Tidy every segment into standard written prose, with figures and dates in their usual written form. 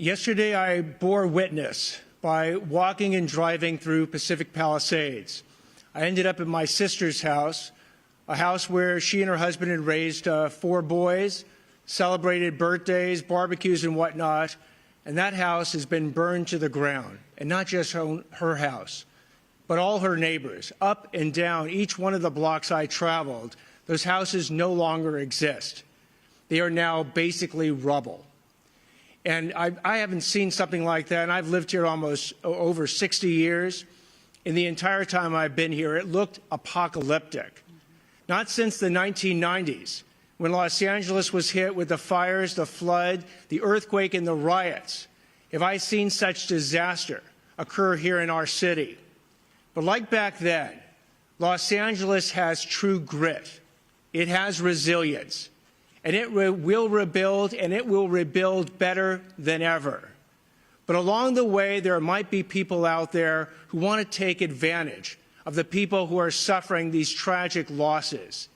Yesterday, I bore witness by walking and driving through Pacific Palisades. I ended up at my sister's house, a house where she and her husband had raised 4 boys, celebrated birthdays, barbecues, and whatnot, and that house has been burned to the ground. And not just her house, but all her neighbors. Up and down each one of the blocks I traveled, those houses no longer exist. They are now basically rubble. And I haven't seen something like that, and I've lived here almost over 60 years. In the entire time I've been here, it looked apocalyptic. Not since the 1990s, when Los Angeles was hit with the fires, the flood, the earthquake, and the riots, have I seen such disaster occur here in our city. But like back then, Los Angeles has true grit. It has resilience. And it will rebuild, and it will rebuild better than ever. But along the way, there might be people out there who want to take advantage of the people who are suffering these tragic losses.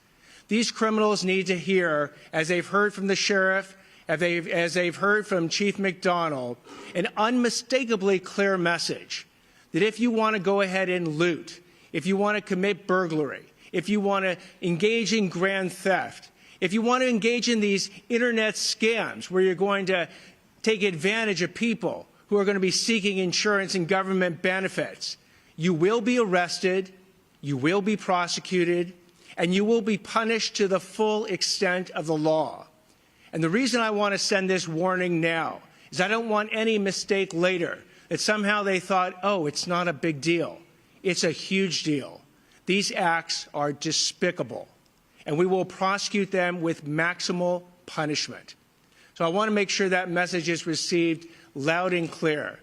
These criminals need to hear, as they've heard from the sheriff, as they've heard from Chief McDonald, an unmistakably clear message that if you want to go ahead and loot, if you want to commit burglary, if you want to engage in grand theft, if you want to engage in these internet scams where you're going to take advantage of people who are going to be seeking insurance and government benefits, you will be arrested, you will be prosecuted, and you will be punished to the full extent of the law. And the reason I want to send this warning now is I don't want any mistake later that somehow they thought, oh, it's not a big deal. It's a huge deal. These acts are despicable, and we will prosecute them with maximal punishment. So I want to make sure that message is received loud and clear,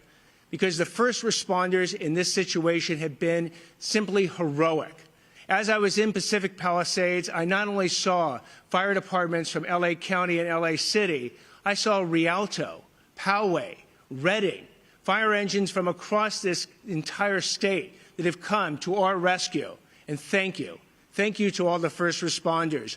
because the first responders in this situation have been simply heroic. As I was in Pacific Palisades, I not only saw fire departments from LA County and LA City, I saw Rialto, Poway, Redding, fire engines from across this entire state that have come to our rescue. And thank you. Thank you to all the first responders.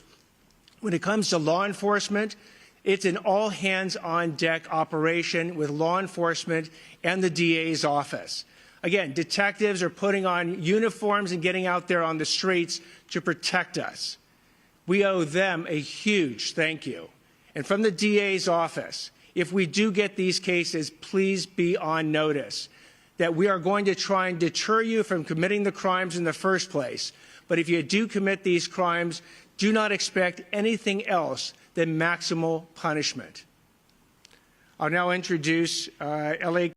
When it comes to law enforcement, it's an all-hands-on-deck operation with law enforcement and the DA's office. Again, detectives are putting on uniforms and getting out there on the streets to protect us. We owe them a huge thank you. And from the DA's office, if we do get these cases, please be on notice that we are going to try and deter you from committing the crimes in the first place. But if you do commit these crimes, do not expect anything else than maximal punishment. I'll now introduce LA